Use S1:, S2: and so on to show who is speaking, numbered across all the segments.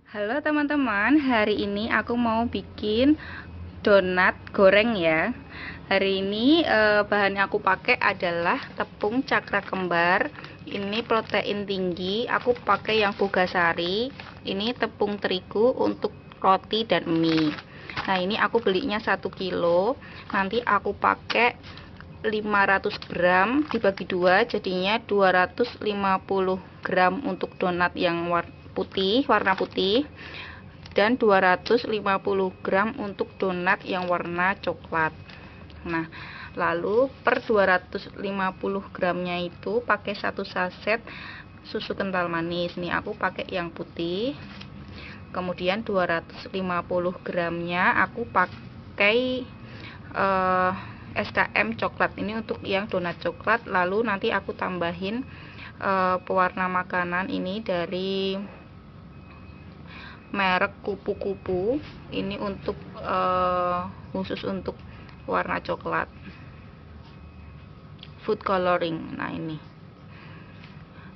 S1: Halo teman-teman, hari ini aku mau bikin donat goreng ya. Hari ini bahan yang aku pakai adalah tepung cakra kembar. Ini protein tinggi, aku pakai yang bogasari. Ini tepung terigu untuk roti dan mie. Nah, ini aku belinya 1 kilo. Nanti aku pakai 500 gram dibagi 2, jadinya 250 gram untuk donat yang warna putih dan 250 gram untuk donat yang warna coklat. Nah, lalu per 250 gramnya itu pakai 1 saset susu kental manis. Nih aku pakai yang putih. Kemudian 250 gramnya aku pakai SKM coklat. Ini untuk yang donat coklat. Lalu nanti aku tambahin pewarna makanan ini dari merek kupu-kupu. Ini untuk khusus untuk warna coklat, food coloring. Nah, ini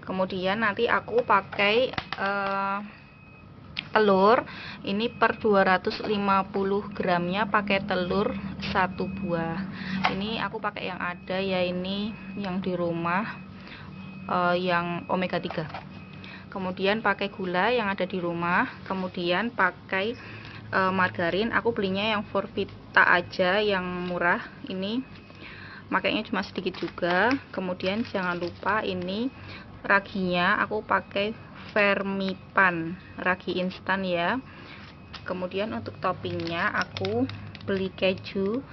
S1: kemudian nanti aku pakai telur. Ini per 250 gramnya pakai telur 1 buah. Ini aku pakai yang ada ya, ini yang di rumah, yang omega 3. Kemudian pakai gula yang ada di rumah. Kemudian pakai margarin. Aku belinya yang Forvita aja, yang murah. Ini makanya cuma sedikit juga. Kemudian jangan lupa ini raginya aku pakai Vermipan, ragi instan ya. Kemudian untuk toppingnya aku beli keju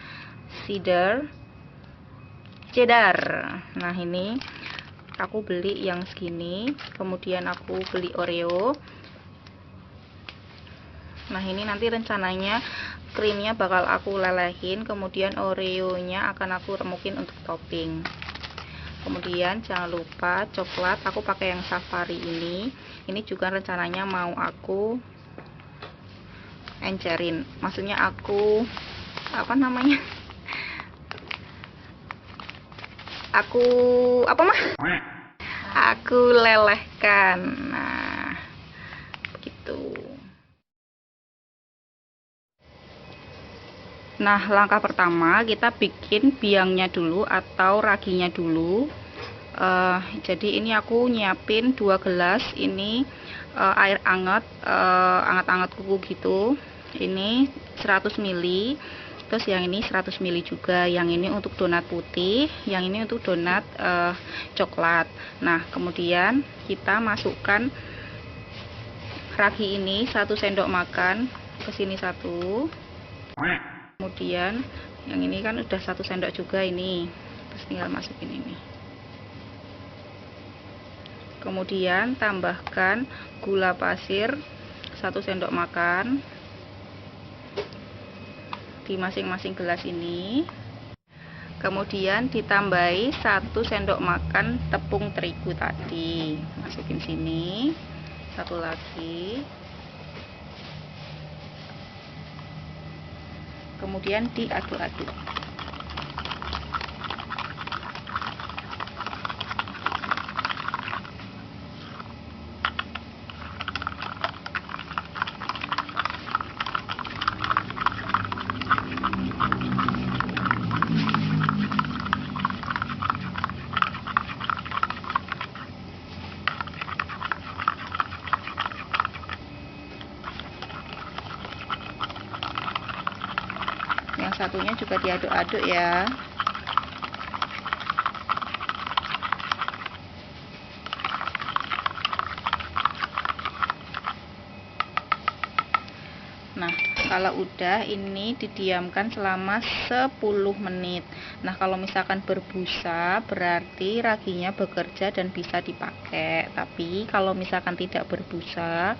S1: cheddar. Nah, ini aku beli yang segini. Kemudian aku beli Oreo. Nah, ini nanti rencananya krimnya bakal aku lelehin, kemudian Oreonya akan aku remukin untuk topping. Kemudian jangan lupa coklat, aku pakai yang safari ini. Ini juga rencananya mau aku encerin, maksudnya aku apa namanya, aku apa mah, aku lelehkan. Nah, begitu. Nah, langkah pertama kita bikin biangnya dulu atau raginya dulu. Jadi ini aku nyiapin 2 gelas ini air hangat, hangat-hangat kuku gitu. Ini 100 ml. Terus yang ini 100 ml juga. Yang ini untuk donat putih, yang ini untuk donat coklat. Nah, kemudian kita masukkan ragi ini 1 sendok makan ke sini 1. Kemudian yang ini kan udah 1 sendok juga ini. Terus tinggal masukin ini. Kemudian tambahkan gula pasir 1 sendok makan di masing-masing gelas ini. Kemudian ditambahi 1 sendok makan tepung terigu tadi, masukin sini. 1 lagi. Kemudian diaduk-aduk. Yang satunya juga diaduk-aduk ya. Nah, kalau udah ini didiamkan selama 10 menit. Nah, kalau misalkan berbusa berarti raginya bekerja dan bisa dipakai. Tapi kalau misalkan tidak berbusa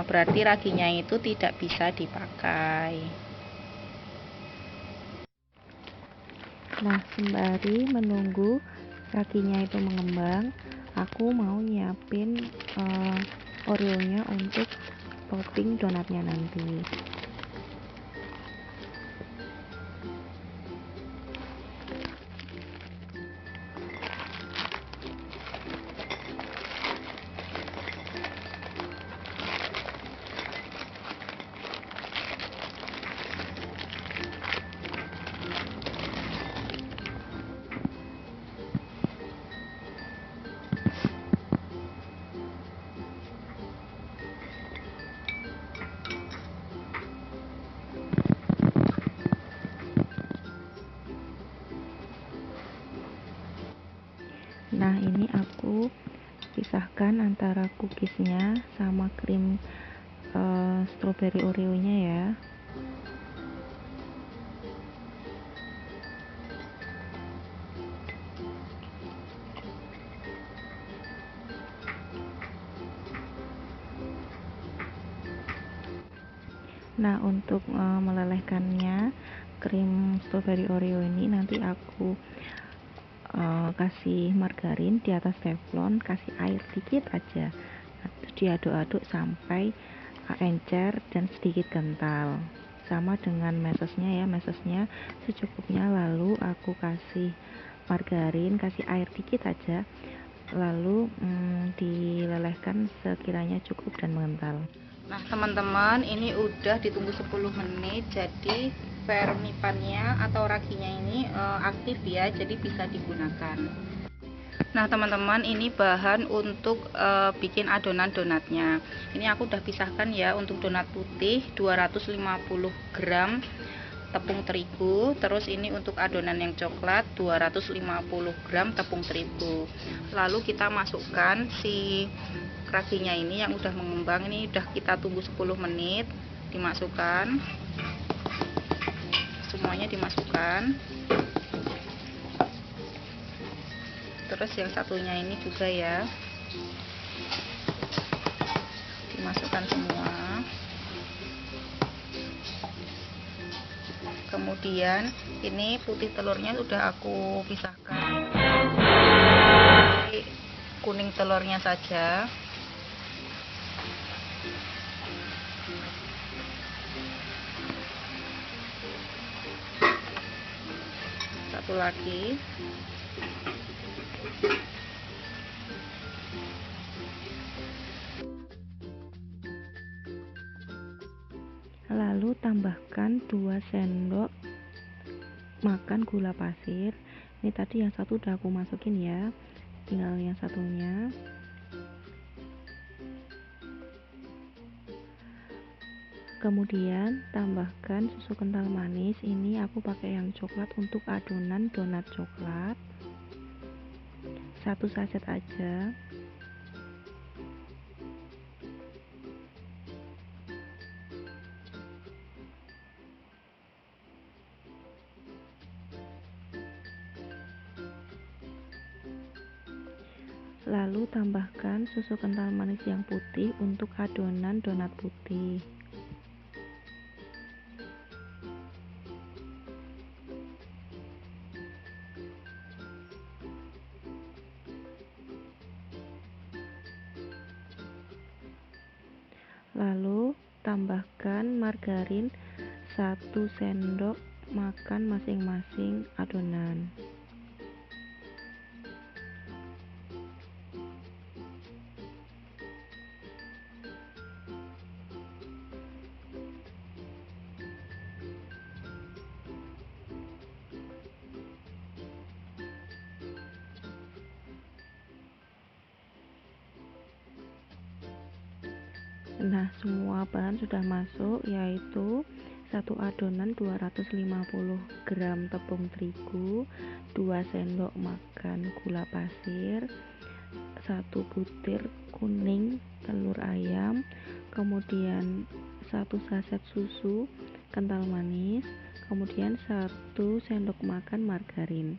S1: berarti raginya itu tidak bisa dipakai.
S2: Nah, sembari menunggu raginya itu mengembang, aku mau nyiapin Oreonya untuk topping donatnya nanti. pisahkan antara cookiesnya sama krim strawberry oreonya ya. Nah, untuk melelehkannya krim strawberry oreo ini nanti aku kasih margarin di atas teflon, kasih air dikit aja. Nah, terus diaduk-aduk sampai encer dan sedikit kental. Sama dengan mesesnya ya, mesesnya secukupnya, lalu aku kasih margarin, kasih air dikit aja, lalu dilelehkan sekiranya cukup dan mengental.
S1: Nah teman-teman, ini udah ditunggu 10 menit, jadi vermipannya atau raginya ini aktif ya, jadi bisa digunakan. Nah teman-teman, ini bahan untuk bikin adonan donatnya. Ini aku udah pisahkan ya. Untuk donat putih 250 gram tepung terigu, terus ini untuk adonan yang coklat 250 gram tepung terigu. Lalu kita masukkan si raginya ini yang udah mengembang, ini udah kita tunggu 10 menit, dimasukkan semuanya, dimasukkan. Terus yang satunya ini juga ya, dimasukkan semua. Kemudian ini putih telurnya sudah aku pisahkan, kuning telurnya saja. Satu lagi.
S2: Lalu tambahkan 2 sendok makan gula pasir. Ini tadi yang satu udah aku masukin ya, tinggal yang satunya. Kemudian tambahkan susu kental manis. Ini aku pakai yang coklat untuk adonan donat coklat, 1 saset aja. Lalu tambahkan susu kental manis yang putih untuk adonan donat putih. Lalu tambahkan margarin 1 sendok makan masing-masing adonan. Nah, semua bahan sudah masuk, yaitu 1 adonan 250 gram tepung terigu, 2 sendok makan gula pasir, 1 butir kuning telur ayam, kemudian 1 saset susu kental manis, kemudian 1 sendok makan margarin.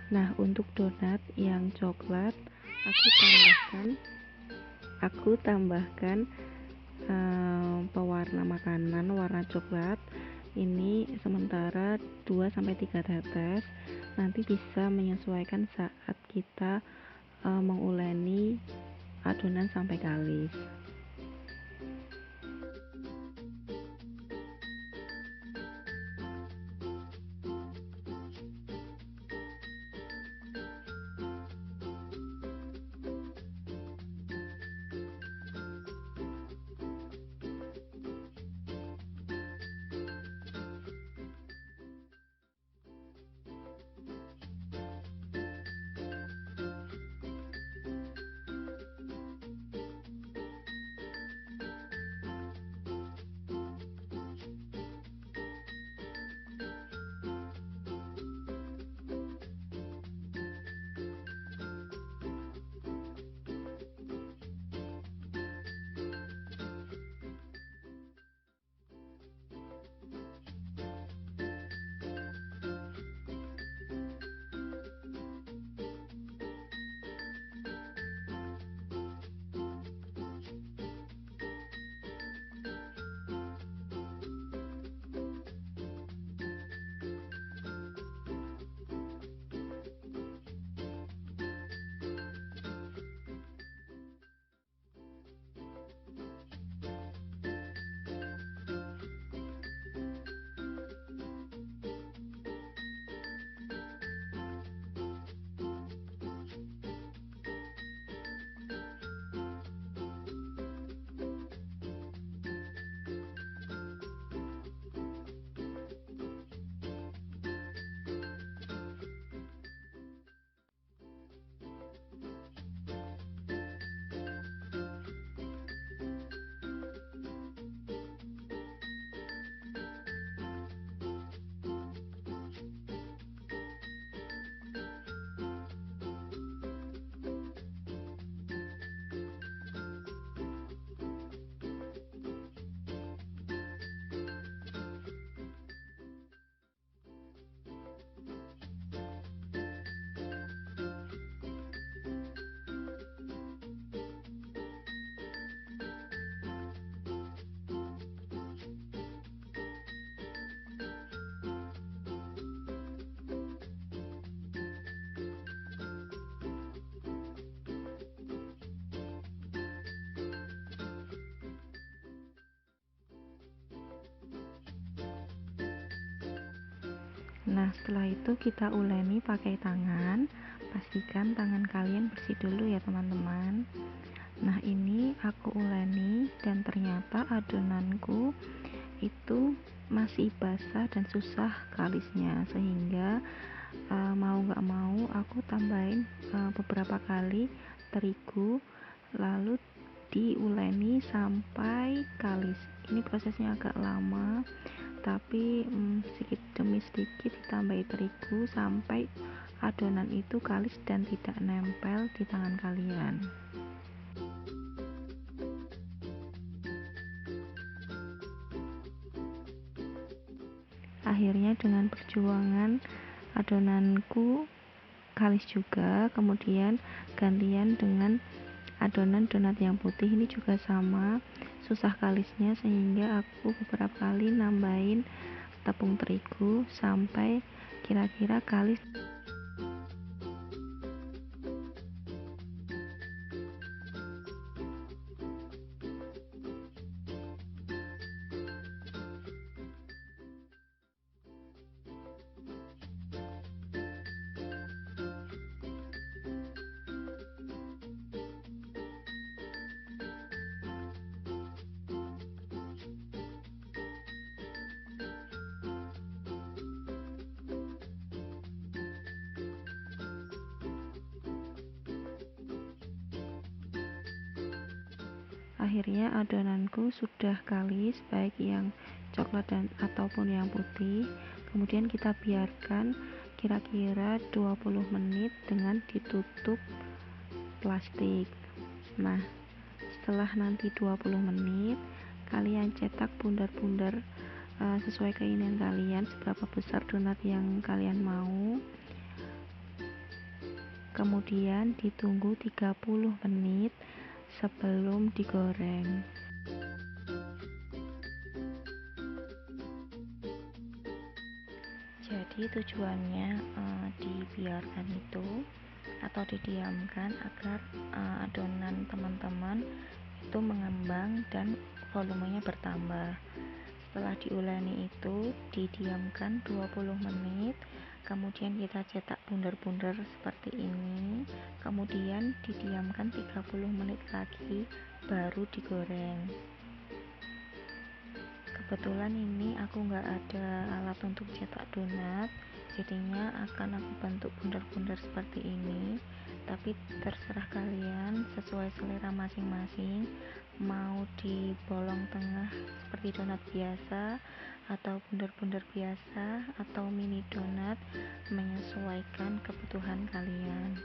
S2: Nah, untuk donat yang coklat aku tambahkan pewarna makanan warna coklat. Ini sementara 2-3 tetes. Nanti bisa menyesuaikan saat kita menguleni adonan sampai kalis. Nah, setelah itu kita uleni pakai tangan. Pastikan tangan kalian bersih dulu ya teman-teman. Nah, ini aku uleni dan ternyata adonanku itu masih basah dan susah kalisnya, sehingga mau nggak mau aku tambahin beberapa kali terigu, lalu diuleni sampai kalis. Ini prosesnya agak lama, tapi sedikit demi sedikit ditambahi terigu sampai adonan itu kalis dan tidak nempel di tangan kalian. Akhirnya dengan perjuangan adonanku kalis juga, kemudian gantian dengan adonan donat yang putih. Ini juga sama, susah kalisnya, sehingga aku beberapa kali nambahin tepung terigu sampai kira-kira kalis. Akhirnya adonanku sudah kalis, baik yang coklat dan ataupun yang putih. Kemudian kita biarkan kira-kira 20 menit dengan ditutup plastik. Nah, setelah nanti 20 menit kalian cetak bundar-bundar sesuai keinginan kalian, seberapa besar donat yang kalian mau. Kemudian ditunggu 30 menit sebelum digoreng. Jadi tujuannya dibiarkan itu atau didiamkan agar adonan teman-teman itu mengembang dan volumenya bertambah. Setelah diuleni itu didiamkan 20 menit, kemudian kita cetak bundar-bundar seperti ini, kemudian didiamkan 30 menit lagi baru digoreng. Kebetulan ini aku nggak ada alat untuk cetak donat, jadinya akan aku bentuk bundar-bundar seperti ini. Tapi terserah kalian sesuai selera masing-masing, mau di bolong tengah seperti donat biasa atau bundar-bundar biasa atau mini donat, menyesuaikan kebutuhan kalian.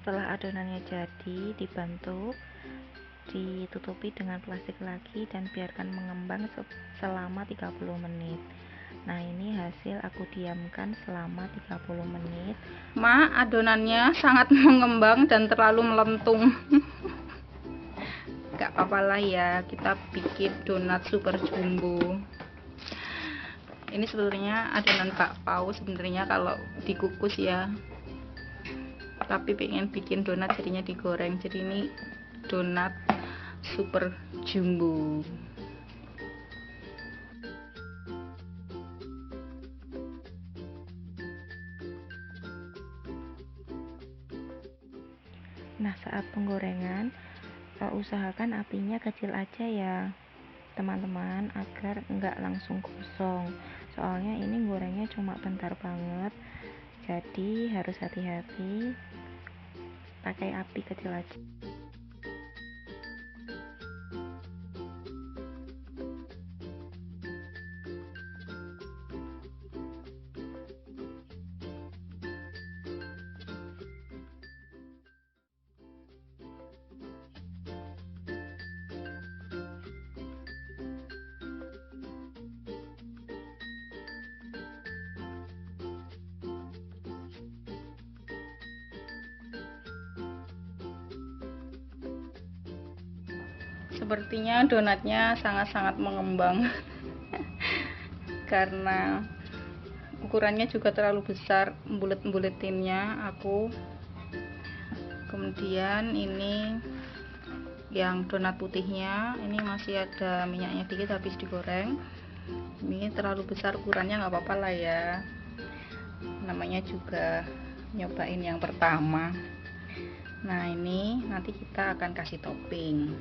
S2: Setelah adonannya jadi, dibentuk, ditutupi dengan plastik lagi dan biarkan mengembang selama 30 menit. Nah, ini hasil aku diamkan selama 30 menit.
S1: Adonannya sangat mengembang dan terlalu melentung. Gak apa-apa lah ya, kita bikin donat super jumbo. Ini sebenarnya adonan bakpao sebenarnya kalau dikukus ya, tapi pengen bikin donat jadinya digoreng. Jadi ini donat super jumbo.
S2: Nah, saat penggorengan usahakan apinya kecil aja ya teman-teman, agar enggak langsung gosong. Soalnya ini gorengnya cuma bentar banget, jadi harus hati-hati, pakai api kecil aja.
S1: Sepertinya donatnya sangat-sangat mengembang karena ukurannya juga terlalu besar, bulet-buletinnya aku. Kemudian ini yang donat putihnya, ini masih ada minyaknya dikit habis digoreng. Ini terlalu besar ukurannya, nggak apa-apa lah ya, namanya juga nyobain yang pertama. Nah, ini nanti kita akan kasih topping.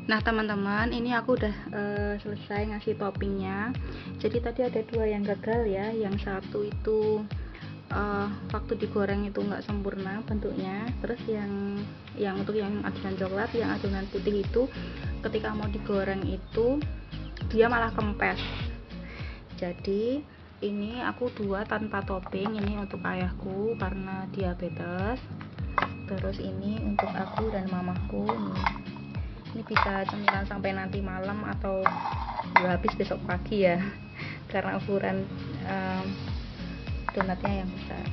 S1: Nah teman-teman, ini aku udah selesai ngasih toppingnya. Jadi tadi ada dua yang gagal ya. Yang satu itu waktu digoreng itu nggak sempurna bentuknya. Terus yang untuk yang adonan coklat, yang adonan putih itu ketika mau digoreng itu dia malah kempes. Jadi ini aku dua tanpa topping. Ini untuk ayahku karena diabetes. Terus ini untuk aku dan mamaku. Ini bisa cemilan sampai nanti malam atau habis besok pagi ya, karena ukuran donatnya yang besar.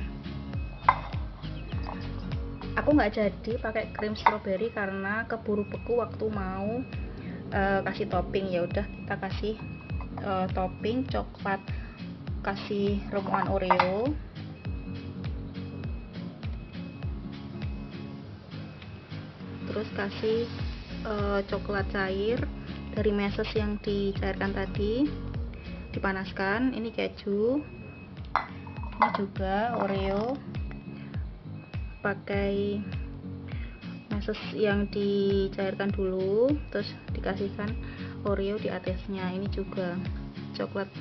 S1: Aku nggak jadi pakai krim stroberi karena keburu beku waktu mau kasih topping. Ya udah, kita kasih topping coklat, kasih remuan Oreo, terus kasih coklat cair dari meses yang dicairkan tadi, dipanaskan. Ini keju, ini juga Oreo, pakai meses yang dicairkan dulu, terus dikasihkan Oreo di atasnya. Ini juga coklat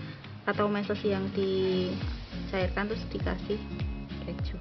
S1: atau meses yang dicairkan terus dikasih keju.